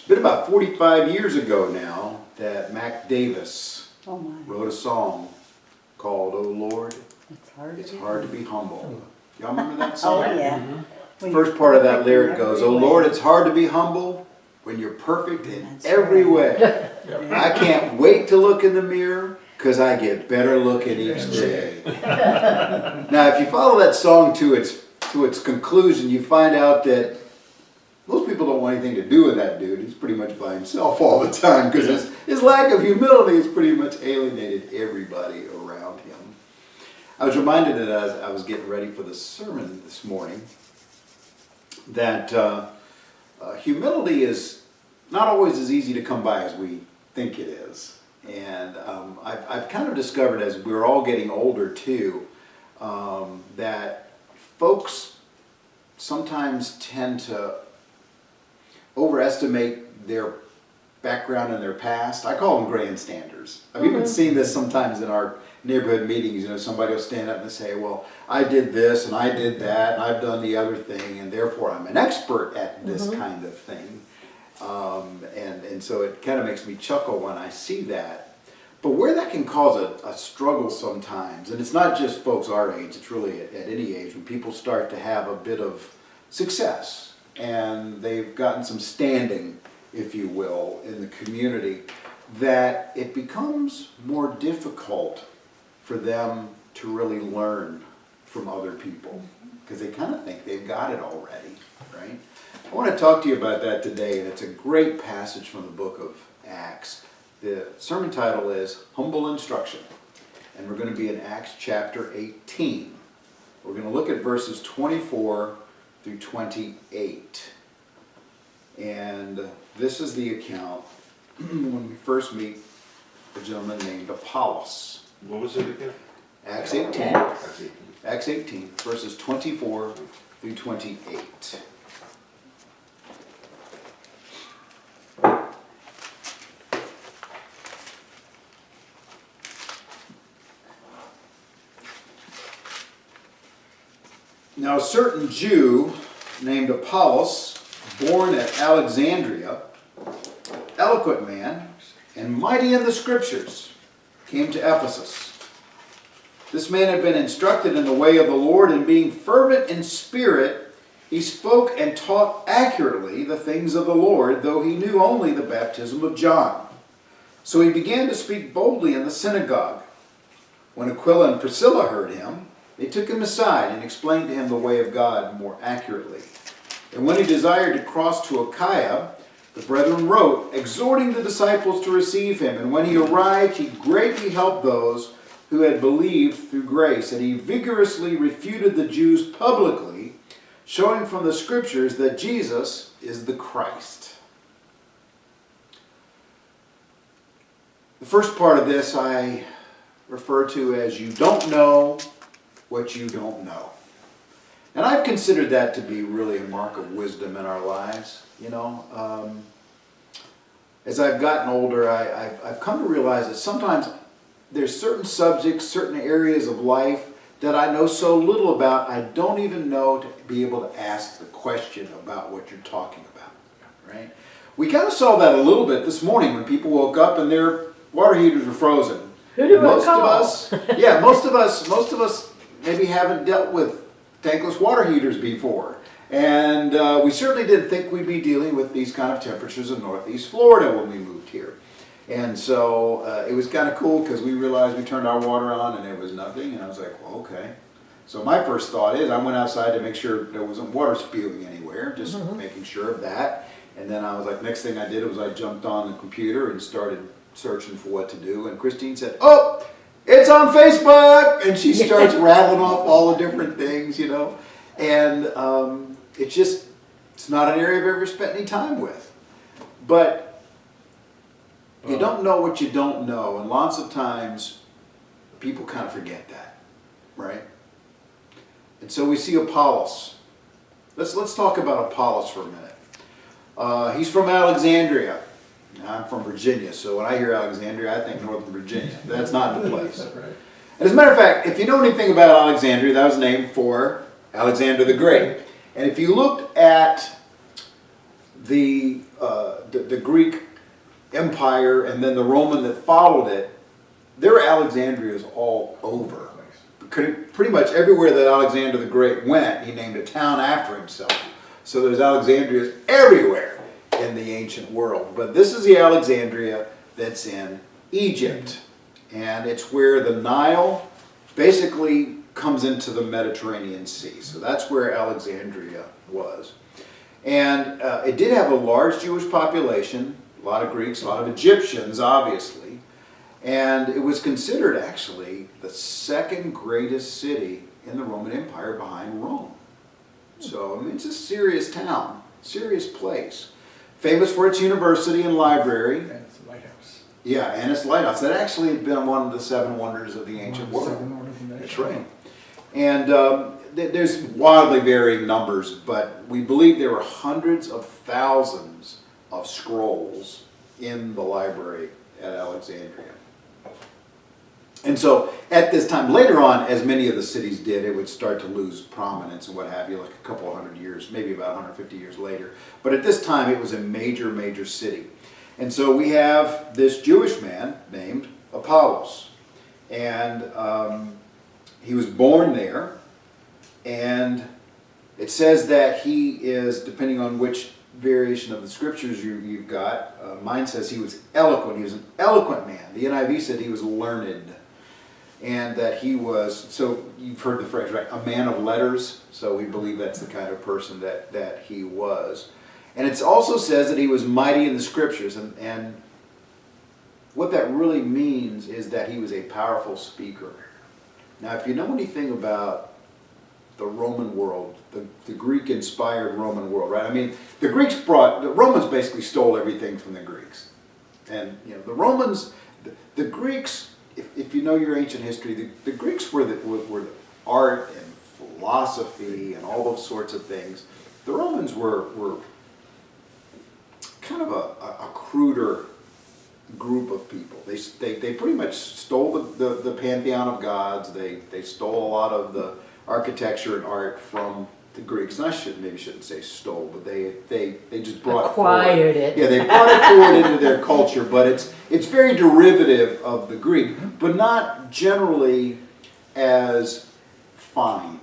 It's been about 45 years ago now that Mac Davis Oh my. wrote a song called "Oh Lord, It's It's Hard to Be Humble." Y'all remember that Oh, song? yeah. The first part of that lyric goes, "Oh Lord, it's hard to be humble when you're perfect in That's every right. way. I can't wait to look in the mirror because I get better looking each day." Now, if you follow that song to its conclusion, you find out that most people don't want anything to do with that dude. He's pretty much by himself all the time because his lack of humility has pretty much alienated everybody around him. I was reminded that as I was getting ready for the sermon this morning that humility is not always as easy to come by as we think it is. And I've kind of discovered as we're all getting older too, that folks sometimes tend to overestimate their background and their past. I call them grandstanders. I've even seen this sometimes in our neighborhood meetings. You know, somebody will stand up and say, "Well, I did this and I did that and I've done the other thing and therefore I'm an expert at this kind of thing." And so it kind of makes me chuckle when I see that. But where that can cause a struggle sometimes, and it's not just folks our age, it's really at any age, when people start to have a bit of success and they've gotten some standing, if you will, in the community, that it becomes more difficult for them to really learn from other people because they kind of think they've got it already, right? I want to talk to you about that today, and it's a great passage from the book of Acts. The sermon title is Humble Instruction, and we're going to be in Acts chapter 18. We're going to look at verses 24 through 28. And this is the account when we first meet a gentleman named Apollos. What was it again? Acts 18. Acts 18, verses 24 through 28. Now a certain Jew named Apollos, born at Alexandria, eloquent man and mighty in the scriptures, came to Ephesus. This man had been instructed in the way of the Lord, and being fervent in spirit, he spoke and taught accurately the things of the Lord, though he knew only the baptism of John. So he began to speak boldly in the synagogue. When Aquila and Priscilla heard him, they took him aside and explained to him the way of God more accurately. And when he desired to cross to Achaia, the brethren wrote, exhorting the disciples to receive him. And when he arrived, he greatly helped those who had believed through grace. And he vigorously refuted the Jews publicly, showing from the scriptures that Jesus is the Christ. The first part of this I refer to as you don't know what you don't know. And I've considered that to be really a mark of wisdom in our lives. You know, as I've gotten older, I've come to realize that sometimes there's certain subjects, certain areas of life that I know so little about, I don't even know to be able to ask the question about what you're talking about, right? We kind of saw that a little bit this morning when people woke up and their water heaters were frozen. Who do I Most call? of us maybe haven't dealt with tankless water heaters before. And we certainly didn't think we'd be dealing with these kind of temperatures in Northeast Florida when we moved here. And so it was kind of cool because we realized we turned our water on and there was nothing. And I was like, well, okay. So my first thought is I went outside to make sure there wasn't water spewing anywhere, just making sure of that. And then I was like, next thing I did was I jumped on the computer and started searching for what to do. And Christine said, oh, it's on Facebook. And she starts rattling off all the different things, you know. And it's not an area I've ever spent any time with. But you don't know what you don't know, and lots of times people kind of forget that, right? And so we see Apollos. Let's talk about Apollos for a minute. He's from Alexandria. Now, I'm from Virginia, so when I hear Alexandria, I think Northern Virginia. That's not the place. Right. And as a matter of fact, if you know anything about Alexandria, that was named for Alexander the Great. And if you looked at the Greek Empire and then the Roman that followed it, there were Alexandrias all over. Pretty much everywhere that Alexander the Great went, he named a town after himself. So there's Alexandrias everywhere in the ancient world. But this is the Alexandria that's in Egypt. And it's where the Nile basically comes into the Mediterranean Sea. So that's where Alexandria was. And it did have a large Jewish population, a lot of Greeks, a lot of Egyptians, obviously. And it was considered actually the second greatest city in the Roman Empire behind Rome. So, I mean, it's a serious town, serious place. Famous for its university and library. And it's a lighthouse. Yeah, and its lighthouse. That actually had been one of the 7 wonders of the ancient world. That's right. And there's wildly varying numbers, but we believe there were hundreds of thousands of scrolls in the library at Alexandria. And so at this time, later on, as many of the cities did, it would start to lose prominence and what have you, like a couple of hundred years, maybe about 150 years later. But at this time, it was a major, major city. And so we have this Jewish man named Apollos. And he was born there. And it says that he is, depending on which variation of the scriptures you've got, mine says he was eloquent. He was an eloquent man. The NIV said he was learned. And that he was, so you've heard the phrase, right? A man of letters. So we believe that's the kind of person that he was. And it also says that he was mighty in the scriptures. And what that really means is that he was a powerful speaker. Now, if you know anything about the Roman world, the Greek-inspired Roman world, right? I mean, the Romans basically stole everything from the Greeks. And, you know, the Romans, the Greeks, if you know your ancient history, the Greeks were the art and philosophy and all those sorts of things. The Romans were kind of a cruder group of people. They pretty much stole the pantheon of gods. They stole a lot of the architecture and art from the Greeks. And I shouldn't say stole, but they just brought acquired it. Yeah, they brought it forward into their culture, but it's very derivative of the Greek, but not generally as fine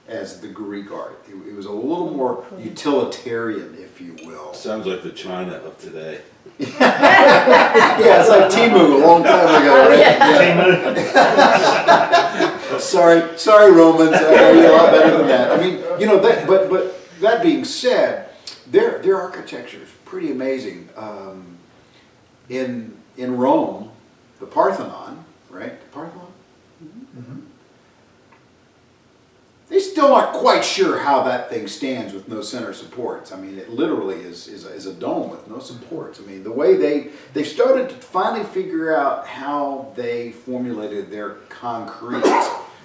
as the Greek art. It was a little more utilitarian, if you will. Sounds like the China of today. Yeah, it's like Timu a long time ago, right? Yeah. Sorry, Romans. I know you're a lot better than that. I mean, you know, but that being said, their architecture is pretty amazing. In Rome, the Parthenon, right? The Parthenon. Mm-hmm. They're still not quite sure how that thing stands with no center supports. I mean, it literally is a dome with no supports. I mean, the way they've started to finally figure out how they formulated their concrete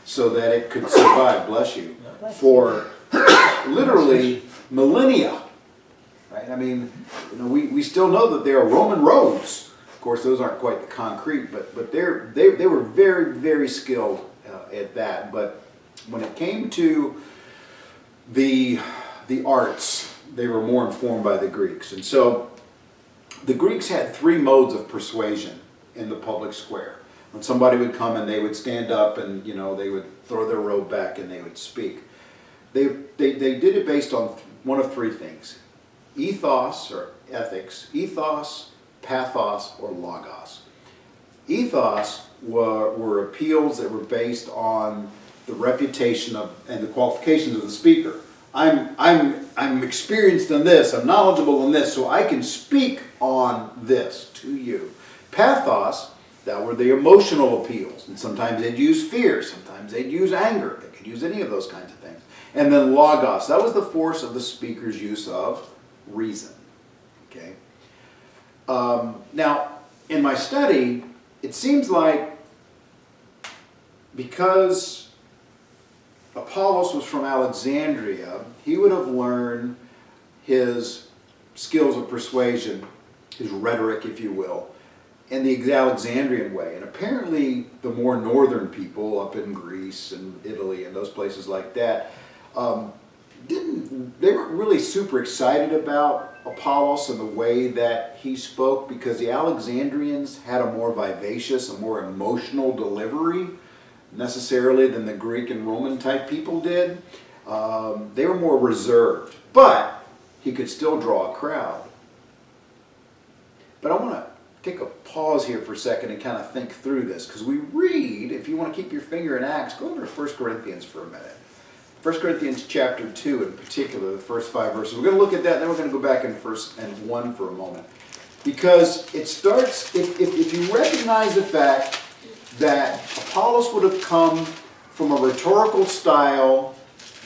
so that it could survive, bless you, for literally millennia. Right? I mean, you know, we still know that there are Roman roads. Of course, those aren't quite the concrete, but they were very, very skilled at that. But when it came to the arts, they were more informed by the Greeks. And so the Greeks had 3 modes of persuasion in the public square. When somebody would come and they would stand up and, you know, they would throw their robe back and they would speak. They did it based on one of 3 things: ethos or ethics, ethos, pathos, or logos. Ethos were appeals that were based on the reputation of and the qualifications of the speaker. I'm experienced in this, I'm knowledgeable in this, so I can speak on this to you. Pathos, that were the emotional appeals, and sometimes they'd use fear, sometimes they'd use anger, they could use any of those kinds of things. And then logos, that was the force of the speaker's use of reason. Okay. Now, in my study, it seems like because Apollos was from Alexandria, he would have learned his skills of persuasion, his rhetoric, if you will, in the Alexandrian way. And apparently the more northern people up in Greece and Italy and those places like that, they weren't really super excited about Apollos and the way that he spoke, because the Alexandrians had a more vivacious, a more emotional delivery necessarily than the Greek and Roman type people did. They were more reserved, but he could still draw a crowd. But I want to take a pause here for a second and kind of think through this, because we read, if you want to keep your finger in Acts, go over to 1 Corinthians for a minute. 1 Corinthians chapter 2 in particular, the first 5 verses. We're going to look at that, and then we're going to go back in verse 1 for a moment. Because it starts, if you recognize the fact that Apollos would have come from a rhetorical style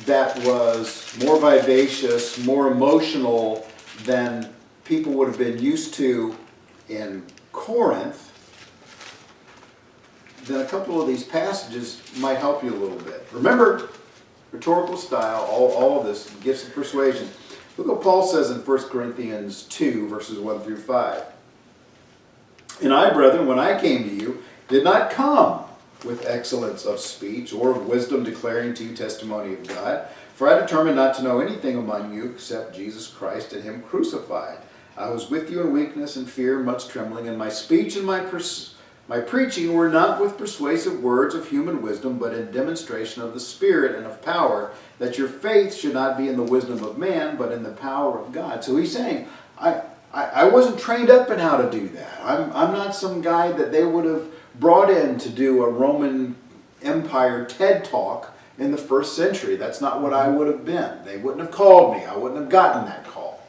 that was more vivacious, more emotional than people would have been used to in Corinth, then a couple of these passages might help you a little bit. Remember, rhetorical style, all of this, gifts of persuasion. Look what Paul says in 1 Corinthians 2, verses 1 through 5. And I, brethren, when I came to you, did not come with excellence of speech or of wisdom declaring to you testimony of God. For I determined not to know anything among you except Jesus Christ and him crucified. I was with you in weakness and fear, much trembling, and my speech and my preaching were not with persuasive words of human wisdom, but in demonstration of the Spirit and of power, that your faith should not be in the wisdom of man, but in the power of God. So he's saying, I wasn't trained up in how to do that. I'm not some guy that they would have brought in to do a Roman Empire TED Talk in the first century. That's not what I would have been. They wouldn't have called me. I wouldn't have gotten that call.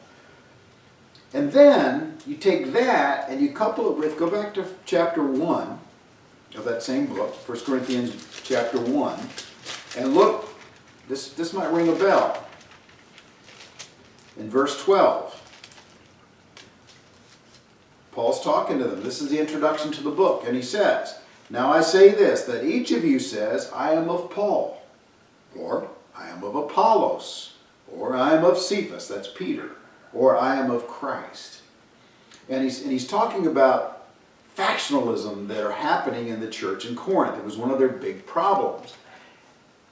And then you take that and you couple it with, go back to chapter 1 of that same book, 1 Corinthians chapter 1, and look, this might ring a bell. In verse 12, Paul's talking to them. This is the introduction to the book, and he says, now I say this, that each of you says, I am of Paul, or I am of Apollos, or I am of Cephas, that's Peter, or I am of Christ. And he's talking about factionalism that are happening in the church in Corinth. It was one of their big problems.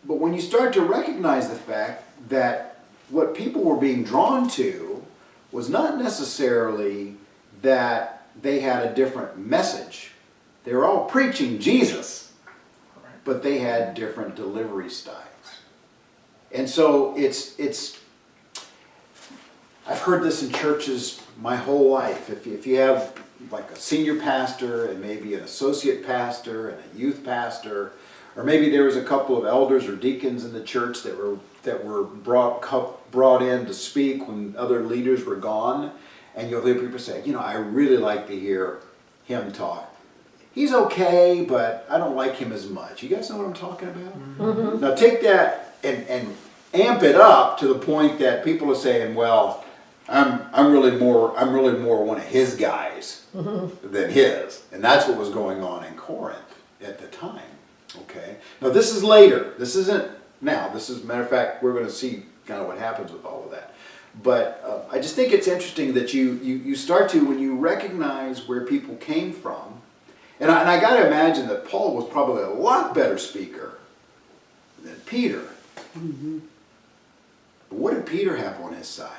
But when you start to recognize the fact that what people were being drawn to was not necessarily that they had a different message. They were all preaching Jesus, but they had different delivery styles. And so it's I've heard this in churches my whole life. If you have like a senior pastor and maybe an associate pastor and a youth pastor, or maybe there was a couple of elders or deacons in the church that were brought in to speak when other leaders were gone, and you'll hear people say, I really like to hear him talk. He's okay, but I don't like him as much. You guys know what I'm talking about? Mm-hmm. Now take that and amp it up to the point that people are saying, well, I'm really more one of his guys than his. And that's what was going on in Corinth at the time. Okay. Now this is later. This isn't now. This is, matter of fact, we're going to see kind of what happens with all of that. But I just think it's interesting that you start to, when you recognize where people came from, and I got to imagine that Paul was probably a lot better speaker than Peter. Mm-hmm. But what did Peter have on his side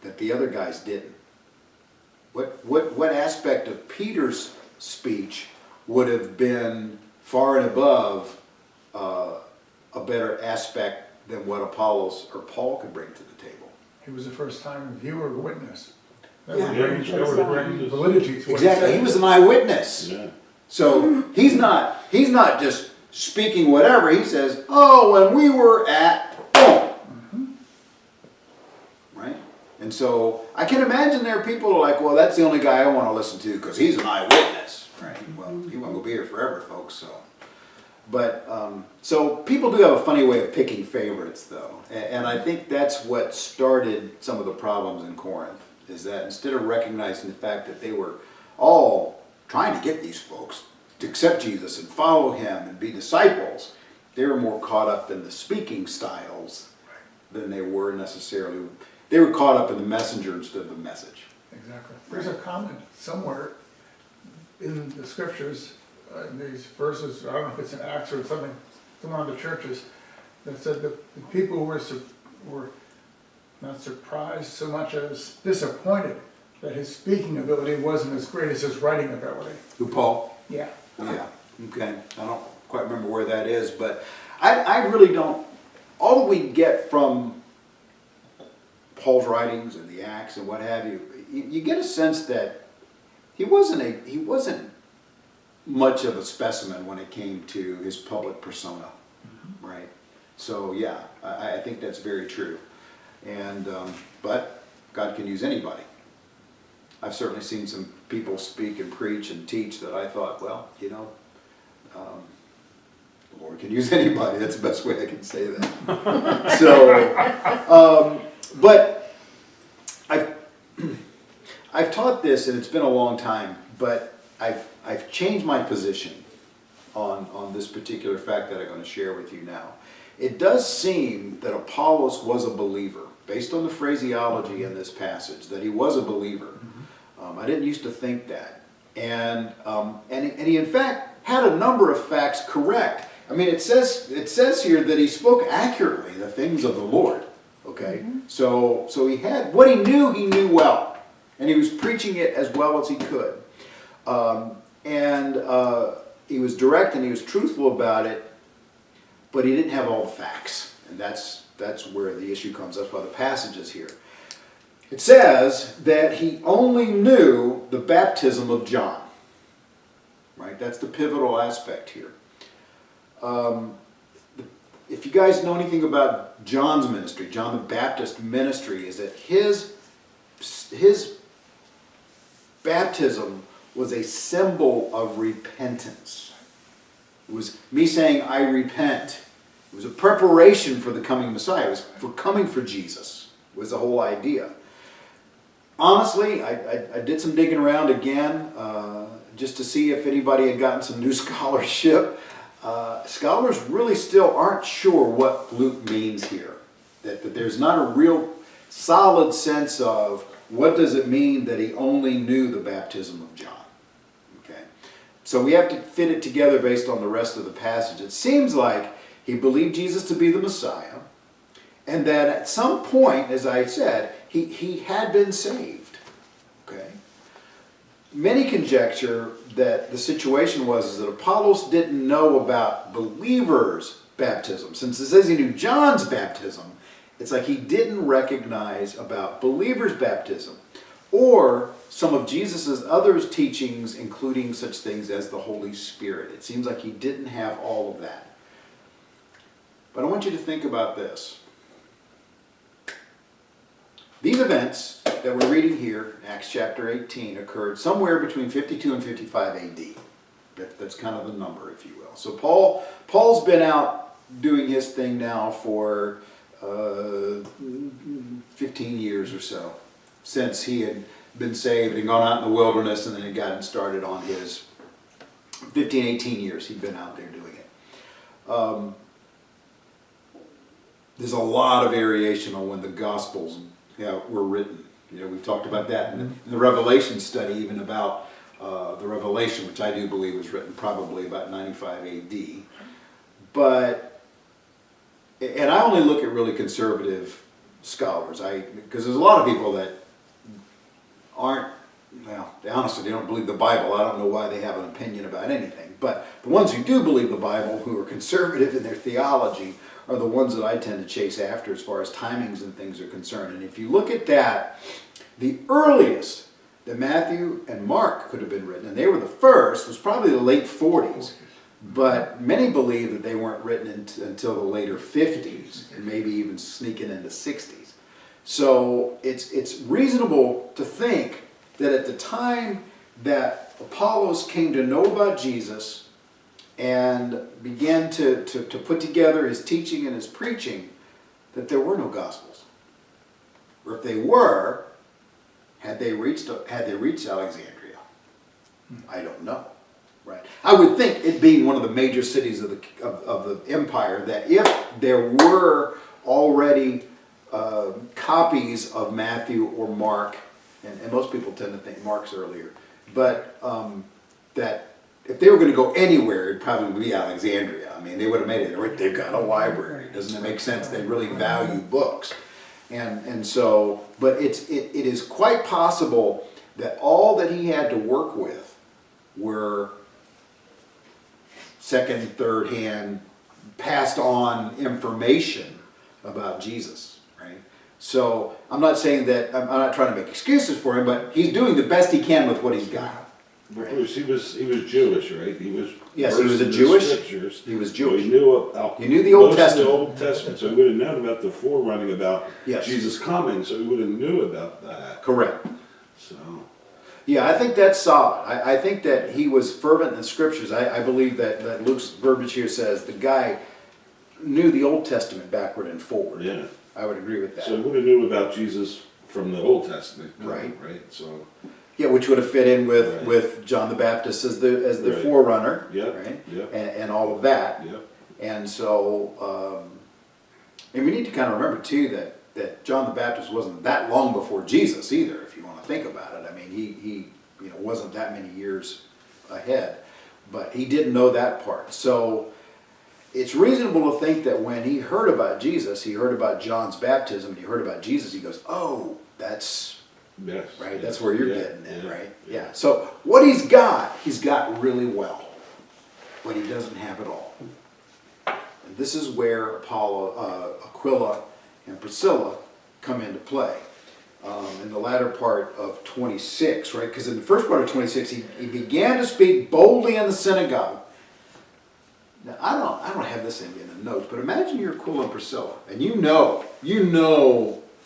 that the other guys didn't? What aspect of Peter's speech would have been far and above a better aspect than what Apollos or Paul could bring to the table? He was a first-time viewer or witness. That Yeah. would bring validity to what Exactly. He was an eyewitness. Yeah. So he's not just speaking whatever. He says, oh, when we were at boom. Mm-hmm. Right? And so I can imagine there are people who are like, well, that's the only guy I want to listen to because he's an eyewitness. Right? Well, he won't be here forever, folks. But so people do have a funny way of picking favorites, though. And I think that's what started some of the problems in Corinth, is that instead of recognizing the fact that they were all trying to get these folks to accept Jesus and follow him and be disciples, they were more caught up in the speaking styles than they were necessarily. They were caught up in the messenger instead of the message. Exactly. There's a comment somewhere in the scriptures, in these verses, I don't know if it's in Acts or something, some of the churches, that said the people were not surprised so much as disappointed that his speaking ability wasn't as great as his writing ability. Who, Paul? Yeah. Yeah, okay. I don't quite remember where that is, but I really don't. All that we get from Paul's writings and the Acts and what have you, you get a sense that he wasn't much of a specimen when it came to his public persona, right? So yeah, I think that's very true. And but God can use anybody. I've certainly seen some people speak and preach and teach that I thought, well, you know, the Lord can use anybody. That's the best way I can say that. So, but I've taught this, and it's been a long time, but I've changed my position on this particular fact that I'm going to share with you now. It does seem that Apollos was a believer, based on the phraseology in this passage, that he was a believer. I didn't used to think that. And he in fact had a number of facts correct. I mean, it says here that he spoke accurately the things of the Lord. Okay? So he had, what he knew well. And he was preaching it as well as he could. He was direct and he was truthful about it, but he didn't have all the facts. And that's where the issue comes. That's why the passage is here. It says that he only knew the baptism of John. Right? That's the pivotal aspect here. If you guys know anything about John's ministry, John the Baptist ministry, is that his baptism was a symbol of repentance. It was me saying, I repent. It was a preparation for the coming Messiah. It was for coming for Jesus, was the whole idea. Honestly, I did some digging around again, just to see if anybody had gotten some new scholarship. Scholars really still aren't sure what Luke means here. That there's not a real solid sense of what does it mean that he only knew the baptism of John. Okay, so we have to fit it together based on the rest of the passage. It seems like he believed Jesus to be the Messiah, and that at some point, as I said, he had been saved. Okay. Many conjecture that the situation was that Apollos didn't know about believers' baptism. Since it says he knew John's baptism, it's like he didn't recognize about believers' baptism or some of Jesus' other teachings, including such things as the Holy Spirit. It seems like he didn't have all of that. But I want you to think about this. These events that we're reading here in Acts chapter 18 occurred somewhere between 52 and 55 AD. That's kind of the number, if you will. So Paul's been out doing his thing now for 15 years or so, since he had been saved and gone out in the wilderness, and then had gotten started on his 15, 18 years he'd been out there doing it. There's a lot of variation on when the Gospels were written. You know, we've talked about that in the Revelation study, even about the Revelation, which I do believe was written probably about 95 AD. But, and I only look at really conservative scholars, because there's a lot of people that aren't, well, honestly, they don't believe the Bible. I don't know why they have an opinion about anything. But the ones who do believe the Bible, who are conservative in their theology, are the ones that I tend to chase after as far as timings and things are concerned. And if you look at that, the earliest that Matthew and Mark could have been written, and they were the first, was probably the late 40s. But many believe that they weren't written until the later 50s, and maybe even sneaking into 60s. So it's reasonable to think that at the time that Apollos came to know about Jesus and began to put together his teaching and his preaching, that there were no Gospels. Or if they were, had they reached Alexandria? I don't know. Right. I would think, it being one of the major cities of the empire, that if there were already copies of Matthew or Mark, and most people tend to think Mark's earlier, but that if they were going to go anywhere, it'd probably be Alexandria. I mean, they would have made it. They've got a library. Doesn't it make sense? They really value books, and so, but it is quite possible that all that he had to work with were second, third hand, passed on information about Jesus, right? So I'm not saying that, I'm not trying to make excuses for him, but he's doing the best he can with what he's got. But Bruce, he was Jewish, right? He was Yes, he was versed a in the Jewish. Scriptures. He was So Jewish. he knew about He knew the Old most Testament. of the Old Testament, so he would have known about the forerunning about Yes. Jesus coming. So he would have knew about that. Correct. So Yeah, I think that's solid. I think that he was fervent in the Scriptures. I believe that Luke's verbiage here says the guy knew the Old Testament backward and forward. yeah, I would agree with that. so he would have knew about Jesus from the Old Testament, Right. Right. So Yeah, which would have fit in Right. with John the Baptist as the Right. forerunner, Yep, right? yep. And all of that. yeah, And so, and we need to kind of remember too that John the Baptist wasn't that long before Jesus either, if you want to think about it. I mean, he wasn't that many years ahead, but he didn't know that part. So it's reasonable to think that when he heard about Jesus, he heard about John's baptism, he heard about Jesus, he goes, oh, that's yes, right? yes, That's where you're yeah, getting at, yeah, right? Yeah. So what he's got really well, but he doesn't have it all. And this is where Aquila and Priscilla come into play. In the latter part of 26, right? Because in the first part of 26, he began to speak boldly in the synagogue. Now, I don't have this in the notes, but imagine you're Aquila and Priscilla, and you know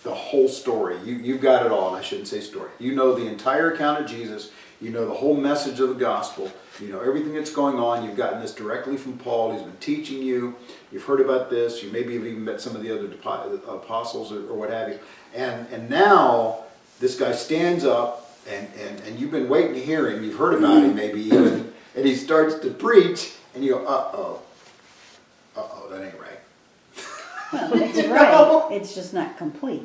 the whole story. You've got it all, and I shouldn't say story. You know the entire account of Jesus. You know the whole message of the gospel. You know everything that's going on. You've gotten this directly from Paul. He's been teaching you. You've heard about this. You maybe have even met some of the other apostles or what have you. And now this guy stands up, and you've been waiting to hear him. You've heard about him maybe even, and he starts to preach, and you go, uh-oh, that ain't right. Well, it's right, it's just not complete.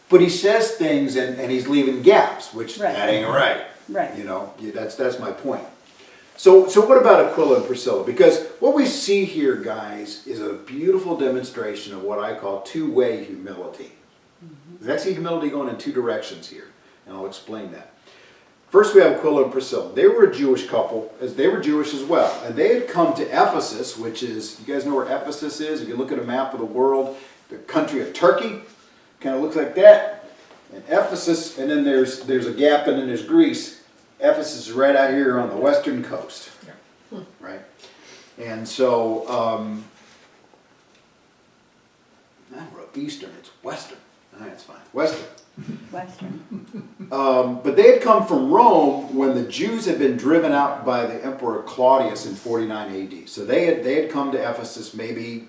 But he says things and he's leaving gaps, which Right. that ain't right. Right. You know, that's my point. So what about Aquila and Priscilla? Because what we see here, guys, is a beautiful demonstration of what I call two-way humility. There's actually humility going in two directions here, and I'll explain that. First, we have Aquila and Priscilla. They were a Jewish couple, as they were Jewish as well. And they had come to Ephesus, which is, you guys know where Ephesus is? If you look at a map of the world, the country of Turkey, kind of looks like that. And Ephesus, and then there's a gap, and then there's Greece. Ephesus is right out here on the western coast, right? And so, not eastern, it's western. All right, it's fine. Western. Western. But they had come from Rome when the Jews had been driven out by the Emperor Claudius in 49 AD. So they had come to Ephesus maybe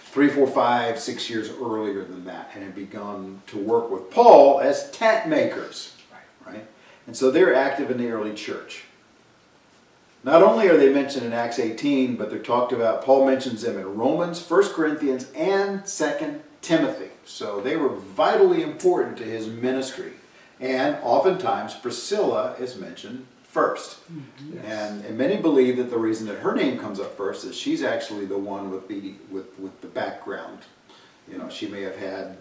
3, 4, 5, 6 years earlier than that, and had begun to work with Paul as tent makers, right? And so they're active in the early church. Not only are they mentioned in Acts 18, but they're talked about, Paul mentions them in Romans, 1 Corinthians, and 2 Timothy. So they were vitally important to his ministry. And oftentimes Priscilla is mentioned first. Yes. And many believe that the reason that her name comes up first is she's actually the one with the background. You know, she may have had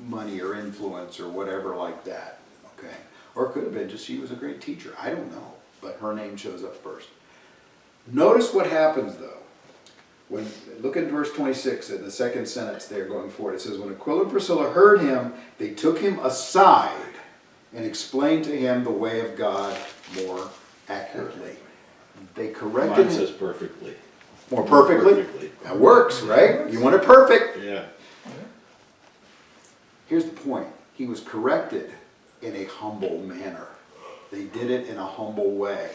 money or influence or whatever like that. Okay. Or it could have been just she was a great teacher. I don't know. But her name shows up first. Notice what happens though. Look at verse 26 in the second sentence there going forward. It says, when Aquila and Priscilla heard him, they took him aside and explained to him the way of God more accurately. They corrected mine him says perfectly. more perfectly. Perfectly. That works, right? You want it perfect. Yeah. Here's the point. He was corrected in a humble manner. They did it in a humble way.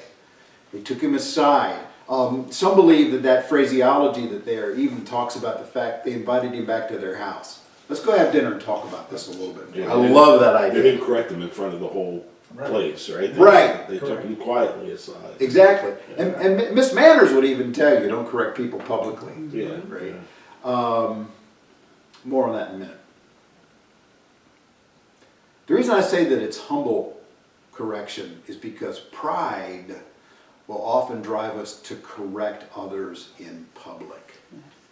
They took him aside. Some believe that phraseology that there even talks about the fact they invited him back to their house. Let's go have dinner and talk about this a little bit more. Yeah, I they love that They idea. didn't correct him in front of the whole Right. place, right? Right. They took Correct. him quietly aside. Exactly. And Miss Manners would even tell you, don't correct people publicly. Yeah. Right. Yeah. More on that in a minute. The reason I say that it's humble correction is because pride will often drive us to correct others in public.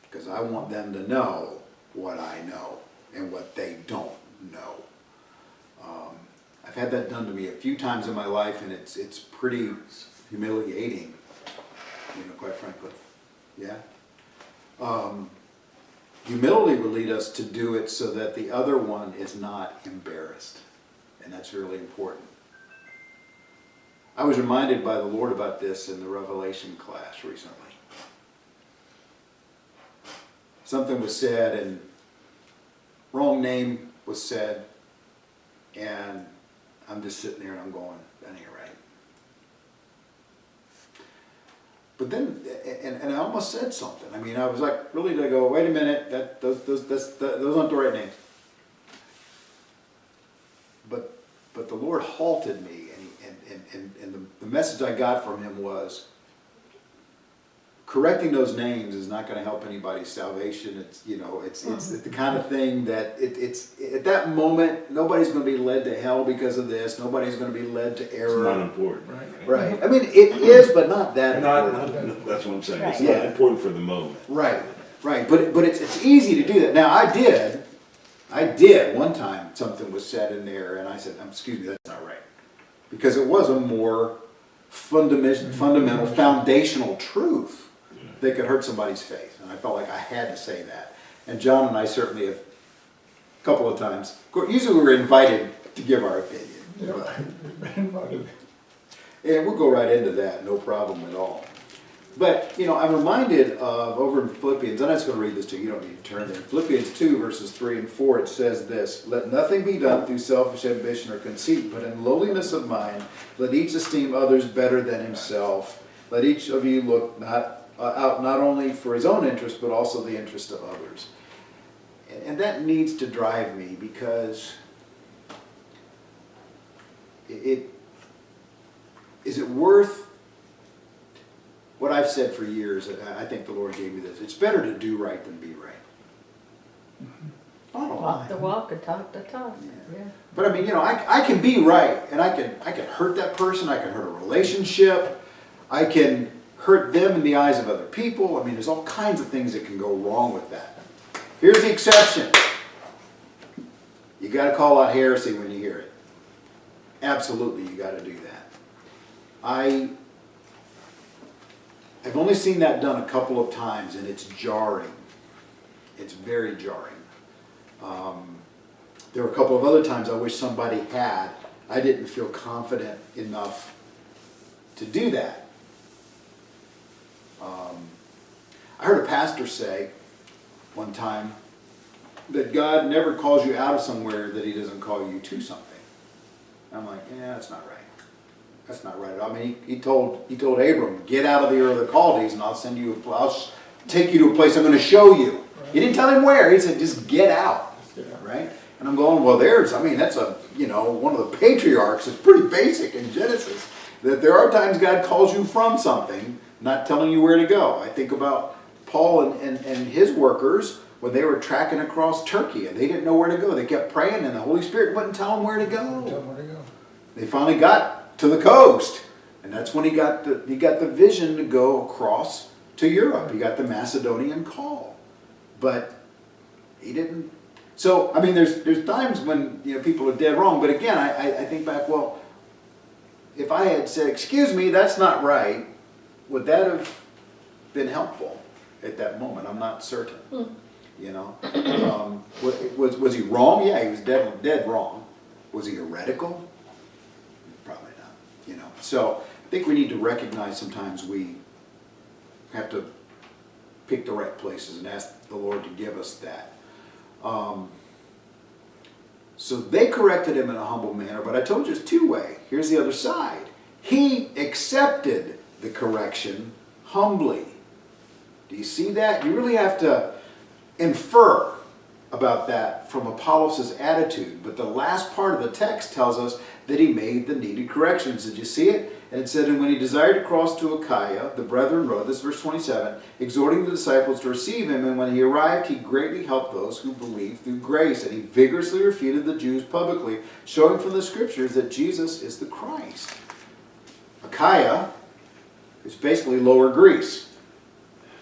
Because I want them to know what I know and what they don't know. I've had that done to me a few times in my life, and it's pretty humiliating, quite frankly. Yeah? Humility will lead us to do it so that the other one is not embarrassed. And that's really important. I was reminded by the Lord about this in the Revelation class recently. Something was said and wrong name was said, and I'm just sitting there and I'm going, that ain't right. But then, and I almost said something. I mean, I was like, really, did I go, wait a minute, those aren't the right names. But the Lord halted me, and the message I got from him was, correcting those names is not going to help anybody's salvation. It's the kind of thing that it's at that moment, nobody's going to be led to hell because of this. Nobody's going to be led to error. It's not important. Right. I mean, it is, but not that important. Not, that's what I'm saying. It's Right. not important for the moment. Right. But it's easy to do that. Now, I did one time, something was said in there, and I said, excuse me, that's not right. Because it was a more fundamental, foundational truth that could hurt somebody's faith. And I felt like I had to say that. And John and I certainly have, a couple of times, usually we were invited to give our opinion. And we'll go right into that, no problem at all. But, I'm reminded of, over in Philippians, I'm not just going to read this to you, you don't need to turn there. Philippians 2, verses 3 and 4, it says this, "Let nothing be done through selfish ambition or conceit, but in lowliness of mind, let each esteem others better than himself. Let each of you look out not only for his own interest, but also the interest of others." And that needs to drive me, because is it worth what I've said for years? I think the Lord gave me this. It's better to do right than be right. Walk the walk and talk the talk. Yeah. But I mean, I can be right, and I can hurt that person. I can hurt a relationship. I can hurt them in the eyes of other people. I mean, there's all kinds of things that can go wrong with that. Here's the exception. You got to call out heresy when you hear it. Absolutely, you got to do that. I've only seen that done a couple of times, and it's jarring. It's very jarring. There were a couple of other times I wish somebody had. I didn't feel confident enough to do that. I heard a pastor say one time that God never calls you out of somewhere that he doesn't call you to something. I'm like, yeah, that's not right. That's not right at all. I mean, he told Abram, get out of the Ur of the Chaldees, and I'll take you to a place I'm going to show you. Right. He didn't tell him where. He said, just get out. Right? And I'm going, well, that's one of the patriarchs. It's pretty basic in Genesis, that there are times God calls you from something, not telling you where to go. I think about Paul and his workers when they were tracking across Turkey, and they didn't know where to go. They kept praying, and the Holy Spirit wouldn't tell them where to go. They finally got to the coast, and that's when he got the vision to go across to Europe. He got the Macedonian call, but he didn't. So I mean, there's times when people are dead wrong. But again, I think back. Well, if I had said, "Excuse me, that's not right," would that have been helpful at that moment? I'm not certain. Was he wrong? Yeah, he was dead wrong. Was he heretical? Probably not. So I think we need to recognize sometimes we have to pick the right places and ask the Lord to give us that. So they corrected him in a humble manner, but I told you it's two-way. Here's the other side. He accepted the correction humbly. Do you see that? You really have to infer about that from Apollos' attitude. But the last part of the text tells us that he made the needed corrections. Did you see it? And it said, and when he desired to cross to Achaia, the brethren wrote, this is verse 27, exhorting the disciples to receive him. And when he arrived, he greatly helped those who believed through grace. And he vigorously refuted the Jews publicly, showing from the scriptures that Jesus is the Christ. Achaia It's basically Lower Greece,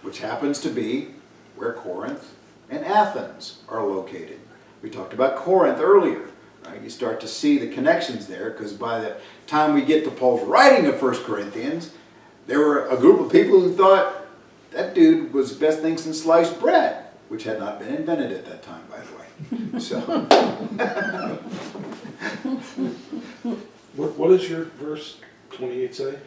which happens to be where Corinth and Athens are located. We talked about Corinth earlier. Right? You start to see the connections there, because by the time we get to Paul's writing of 1 Corinthians, there were a group of people who thought that dude was the best thing since sliced bread, which had not been invented at that time, by the way. So, What does your verse 28 say?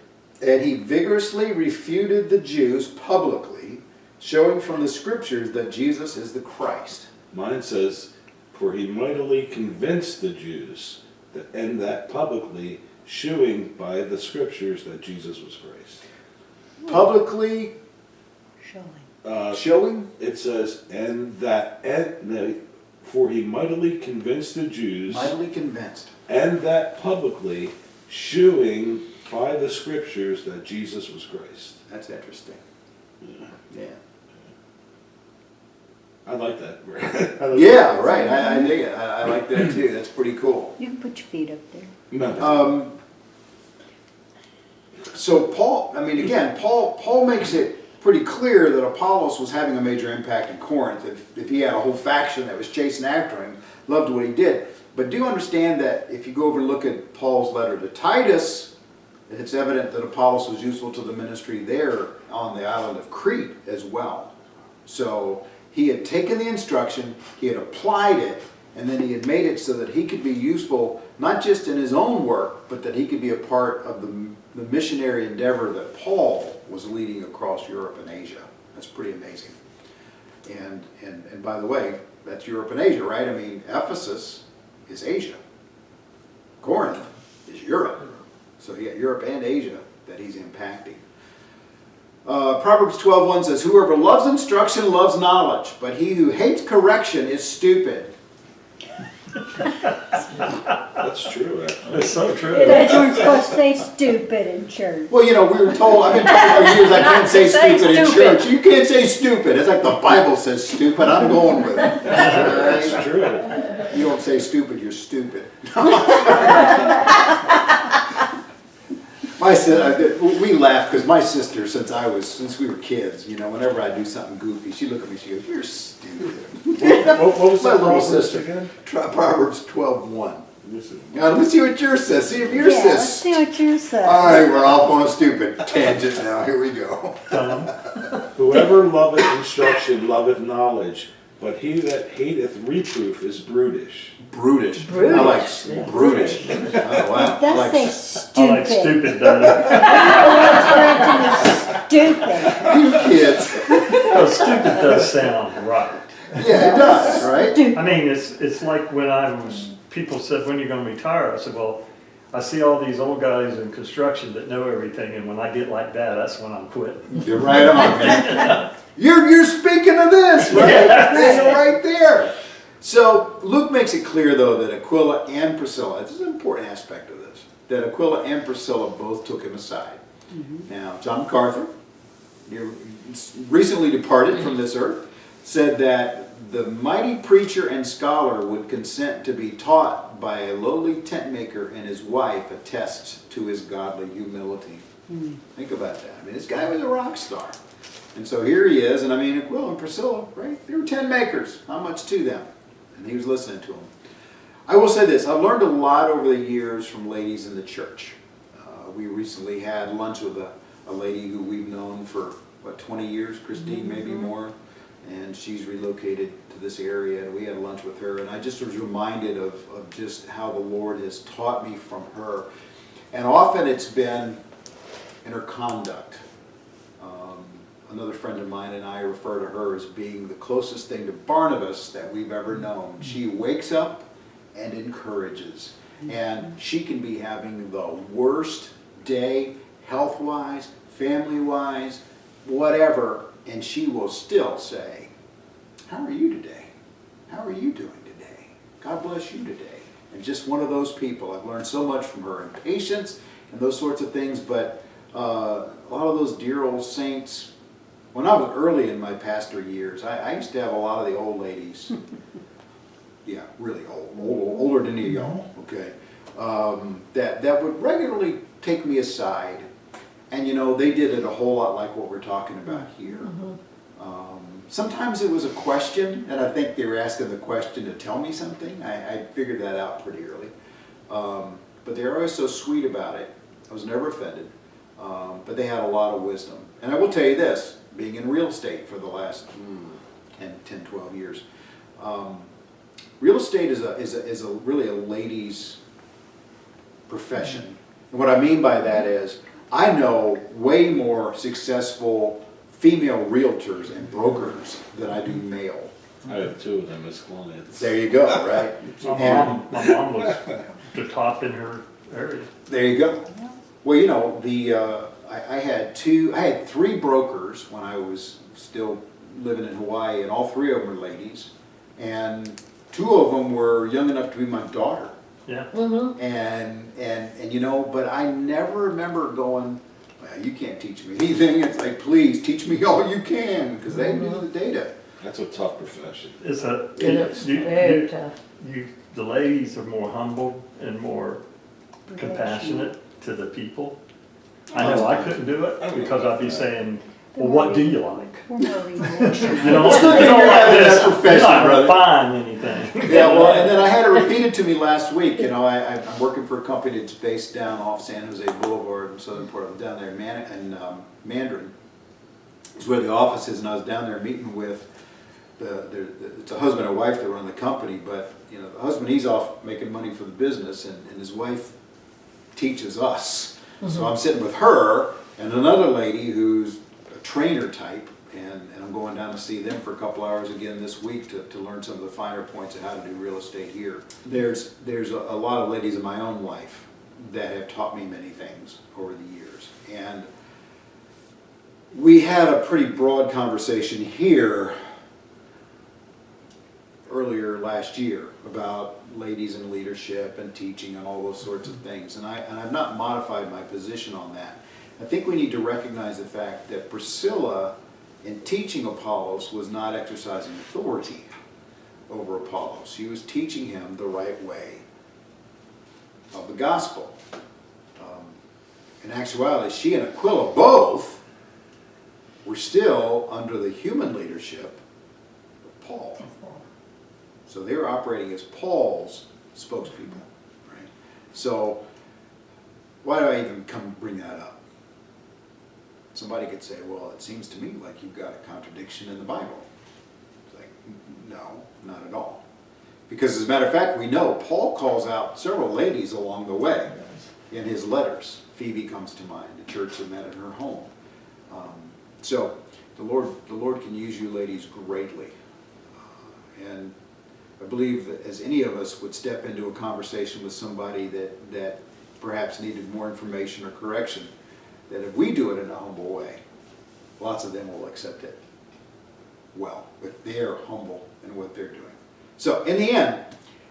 and he vigorously refuted the Jews publicly, showing from the scriptures that Jesus is the Christ. Mine says, for he mightily convinced the Jews, and that publicly, shewing by the scriptures that Jesus was Christ. Publicly Showing. showing? It says, for he mightily convinced the Jews, Mightily convinced. and that publicly, shewing by the scriptures that Jesus was Christ. That's interesting. Yeah. I like that. Yeah, right. I dig it. I like that too. That's pretty cool. You can put your feet up there. No. So Paul, I mean, again, Paul makes it pretty clear that Apollos was having a major impact in Corinth. If he had a whole faction that was chasing after him, loved what he did. But do understand that if you go over and look at Paul's letter to Titus, it's evident that Apollos was useful to the ministry there on the island of Crete as well. So he had taken the instruction, he had applied it, and then he had made it so that he could be useful, not just in his own work, but that he could be a part of the missionary endeavor that Paul was leading across Europe and Asia. That's pretty amazing. And by the way, that's Europe and Asia, right? I mean, Ephesus is Asia. Corinth is Europe. So he got Europe and Asia that he's impacting. Proverbs 12:1 says, whoever loves instruction loves knowledge, but he who hates correction is stupid. That's true, actually. It's so true. But you weren't supposed to say stupid in church. Well, you know, we were told, I've been told for years I can't say stupid in church. You can't say stupid. It's like the Bible says stupid. I'm going with it. That's true. You don't say stupid, you're stupid. We laugh because my sister, since we were kids, you know, whenever I do something goofy, she look at me, she goes, "You're stupid." What was My that little verse sister. again? Proverbs 12:1. Listen. Now let me see what yours says. See if yours Yeah, let's says. see what yours says. All right, we're off on a stupid tangent now. Here we go. Dumb. Whoever loveth instruction loveth knowledge, but he that hateth reproof is brutish. Brutish. Brutish. I like brutish. Oh wow. It does I say like stupid. I like stupid better. Stupid. you kids. Oh, stupid does sound right. Yeah, it does, right? I mean, it's like when people said, when are you going to retire? I said, well, I see all these old guys in construction that know everything, and when I get like that, that's when I'm quitting. You're right on, man. You're speaking of this, right? Yeah. You're right there. So Luke makes it clear, though, that Aquila and Priscilla, this is an important aspect of this, that Aquila and Priscilla both took him aside. Now, John MacArthur, recently departed from this earth, said that the mighty preacher and scholar would consent to be taught by a lowly tent maker, and his wife attests to his godly humility. Think about that. I mean, this guy was a rock star. And so here he is, and I mean, Aquila and Priscilla, right? They were tent makers. Not much to them. And he was listening to them. I will say this. I've learned a lot over the years from ladies in the church. We recently had lunch with a lady who we've known for, 20 years? Christine, maybe more. And she's relocated to this area, and we had lunch with her. And I just was reminded of just how the Lord has taught me from her. And often it's been in her conduct. Another friend of mine and I refer to her as being the closest thing to Barnabas that we've ever known. She wakes up and encourages. And she can be having the worst day, health-wise, family-wise, whatever, and she will still say, "How are you today? How are you doing today? God bless you today." And just one of those people. I've learned so much from her, and patience and those sorts of things. But a lot of those dear old saints, when I was early in my pastor years, I used to have a lot of the old ladies, yeah, really older than y'all, okay, that would regularly take me aside And you know, they did it a whole lot like what we're talking about here. Sometimes it was a question, and I think they were asking the question to tell me something. I figured that out pretty early. But they were always so sweet about it. I was never offended. But they had a lot of wisdom. And I will tell you this, being in real estate for the last 10, 12 years, real estate is really a ladies' profession. And what I mean by that is, I know way more successful female realtors and brokers than I do male. I have two of them as clients. There you go, right? My mom was the top in her area. There you go. Well, you know, I had three brokers when I was still living in Hawaii, and all three of them were ladies, and two of them were young enough to be my daughter. Yeah. And you know, but I never remember going, well, you can't teach me anything. It's like, please teach me all you can, because they knew the data. That's a tough profession. It's a, It is. Very tough. the ladies are more humble and more compassionate to the people. I know I couldn't do it because I'd be saying, well, what do you like? We're more relational. You don't It's good that you're like having this, that profession, you're not brother. gonna find anything. Yeah, well, and then I had it repeated to me last week. You know, I'm working for a company that's based down off San Jose Boulevard in southern Portland, down there in Mandarin. It's where the office is, and I was down there meeting with it's a husband and wife that run the company, but you know, the husband, he's off making money for the business, and his wife teaches us. So I'm sitting with her and another lady who's a trainer type, and I'm going down to see them for a couple hours again this week to learn some of the finer points of how to do real estate here. There's a lot of ladies in my own life that have taught me many things over the years, and we had a pretty broad conversation here earlier last year about ladies in leadership and teaching and all those sorts of things, and I've not modified my position on that. I think we need to recognize the fact that Priscilla, in teaching Apollos, was not exercising authority over Apollos. She was teaching him the right way of the gospel. In actuality, she and Aquila both were still under the human leadership of Paul. So they were operating as Paul's spokespeople, right? So why do I even bring that up? Somebody could say, well, it seems to me like you've got a contradiction in the Bible. It's like, no, not at all. Because as a matter of fact, we know Paul calls out several ladies along the way in his letters. Phoebe comes to mind, the church that met at her home. So the Lord can use you ladies greatly. And I believe that as any of us would step into a conversation with somebody that perhaps needed more information or correction, that if we do it in a humble way, lots of them will accept it well, if they're humble in what they're doing. So in the end,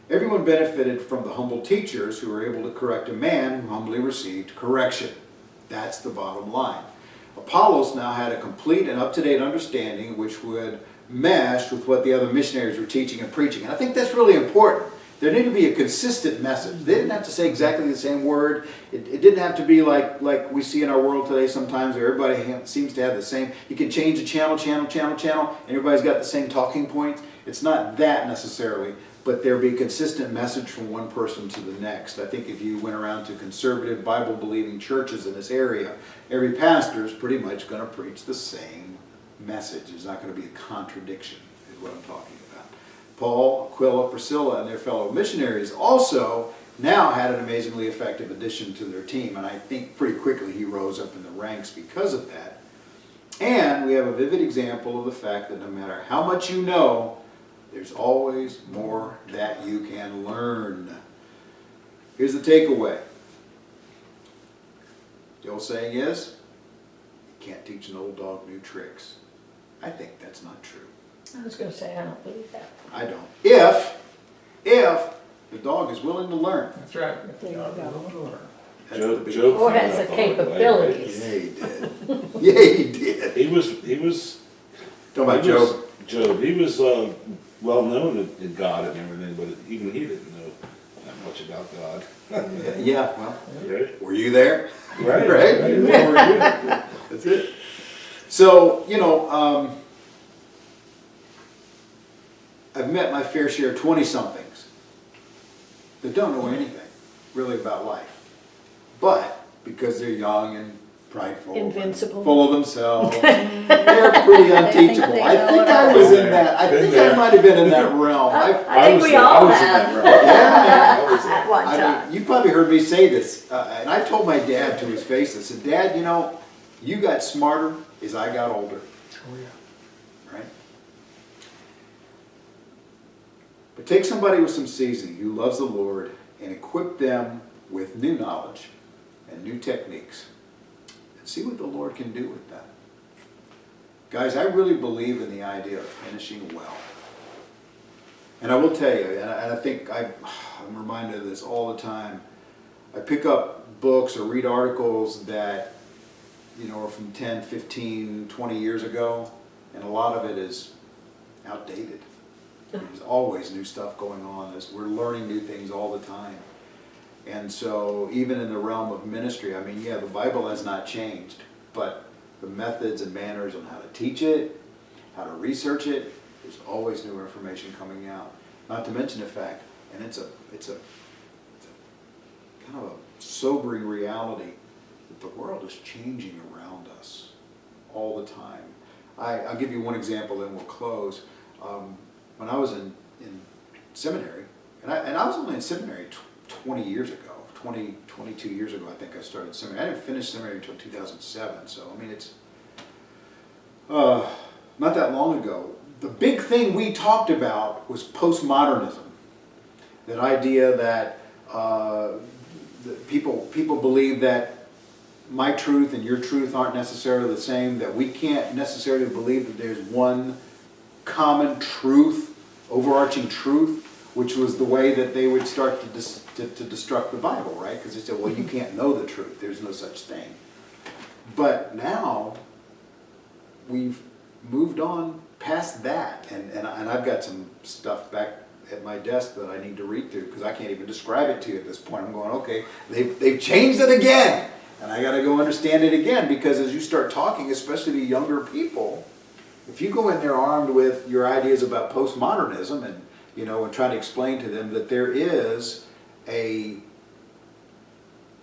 everyone benefited from the humble teachers who were able to correct a man who humbly received correction. That's the bottom line. Apollos now had a complete and up-to-date understanding which would mesh with what the other missionaries were teaching and preaching. And I think that's really important. There needed to be a consistent message. They didn't have to say exactly the same word. It didn't have to be like we see in our world today sometimes where everybody seems to have the same. You can change the channel, and everybody's got the same talking points. It's not that necessarily, but there'd be a consistent message from one person to the next. I think if you went around to conservative Bible-believing churches in this area, every pastor is pretty much going to preach the same message. There's not going to be a contradiction, is what I'm talking about. Paul, Aquila, Priscilla, and their fellow missionaries also now had an amazingly effective addition to their team, and I think pretty quickly he rose up in the ranks because of that. And we have a vivid example of the fact that no matter how much you know, there's always more that you can learn. Here's the takeaway. The old saying is, you can't teach an old dog new tricks. I think that's not true. I was gonna say, I don't believe that. I don't. If the dog is willing to learn. That's right. There you go. That's the big Job Or found has out the hard way, right? capabilities. Yeah, he did. Yeah, he did. He was Talking about he was- Job. Job, he was well known in God and everything, but even he didn't know that much about God. Yeah, well, Right? were you there? Right. Right? Well, we're good. That's it. So, I've met my fair share of 20-somethings that don't know anything really about life. But because they're young and prideful, Invincible. full of themselves, they're pretty unteachable. they I know think it I all. was in that. I Been think there. I might have been in that realm. I think we I all was in have. that realm. Yeah. I was in- At one I time. mean, you probably heard me say this, and I told my dad to his face, I said, Dad, you got smarter as I got older, Oh, yeah. right? But take somebody with some seasoning who loves the Lord and equip them with new knowledge and new techniques and see what the Lord can do with that. Guys, I really believe in the idea of finishing well. And I will tell you, and I think I'm reminded of this all the time. I pick up books or read articles that, are from 10, 15, 20 years ago, and a lot of it is outdated. There's always new stuff going on. We're learning new things all the time. And so even in the realm of ministry, I mean, yeah, the Bible has not changed, but the methods and manners on how to teach it, how to research it, there's always new information coming out. Not to mention the fact, and it's a kind of a sobering reality, that the world is changing around us all the time. I'll give you one example, then we'll close. When I was in seminary, and I was only in seminary 20 years ago, 22 years ago, I think I started seminary. I didn't finish seminary until 2007, so I mean, it's not that long ago. The big thing we talked about was postmodernism. That idea that people believe that my truth and your truth aren't necessarily the same, that we can't necessarily believe that there's one common truth, overarching truth, which was the way that they would start to destruct the Bible, right? Because they said, well, you can't know the truth. There's no such thing. But now, we've moved on past that, and I've got some stuff back at my desk that I need to read through, because I can't even describe it to you at this point. I'm going, okay, they've changed it again, and I got to go understand it again, because as you start talking, especially to younger people, if you go in there armed with your ideas about postmodernism and and try to explain to them that there is a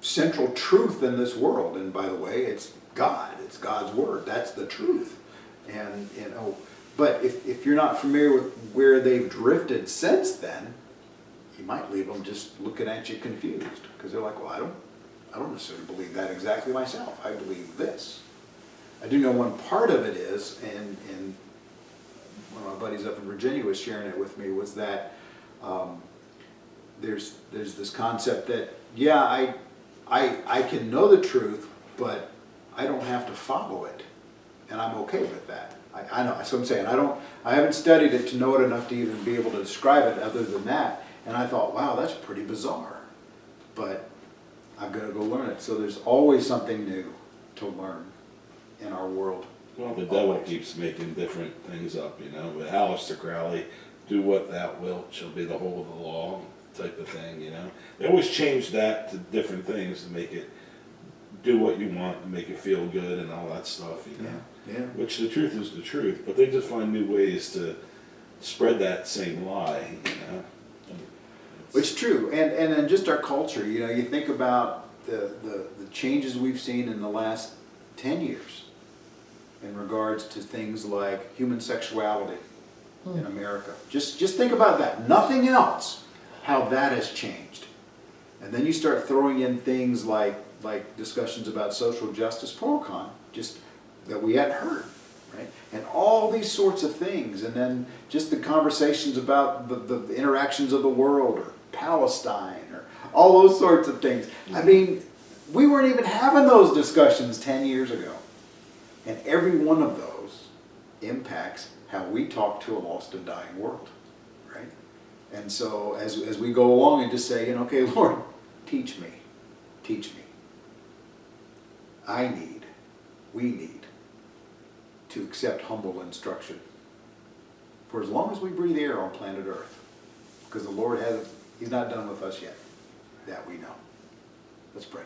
central truth in this world, and by the way, it's God, it's God's word, that's the truth. And but if you're not familiar with where they've drifted since then, you might leave them just looking at you confused, because they're like, well, I don't necessarily believe that exactly myself. I believe this. I do know one part of it is, and one of my buddies up in Virginia was sharing it with me, was that there's this concept that, yeah, I can know the truth, but I don't have to follow it, and I'm okay with that. I know, so I'm saying, I haven't studied it to know it enough to even be able to describe it other than that, and I thought, wow, that's pretty bizarre, but I'm going to go learn it. So there's always something new to learn in our world. Well, The devil keeps making different things up, with Aleister Crowley, do what thou wilt shall be the whole of the law type of thing, They always change that to different things to make it do what you want and make it feel good and all that stuff, Yeah. Which the truth is the truth, but they just find new ways to spread that same lie, It's true, and in just our culture, you think about the changes we've seen in the last 10 years in regards to things like human sexuality in America. Just think about that. Nothing else, how that has changed. And then you start throwing in things like discussions about social justice, pro or con, just that we hadn't heard, right? And all these sorts of things, and then just the conversations about the interactions of the world, or Palestine, or all those sorts of things. I mean, we weren't even having those discussions 10 years ago. And every one of those impacts how we talk to a lost and dying world, right? And so as we go along and just say, okay, Lord, teach me. We need to accept humble instruction for as long as we breathe air on planet Earth. Because the Lord He's not done with us yet. That we know. Let's pray.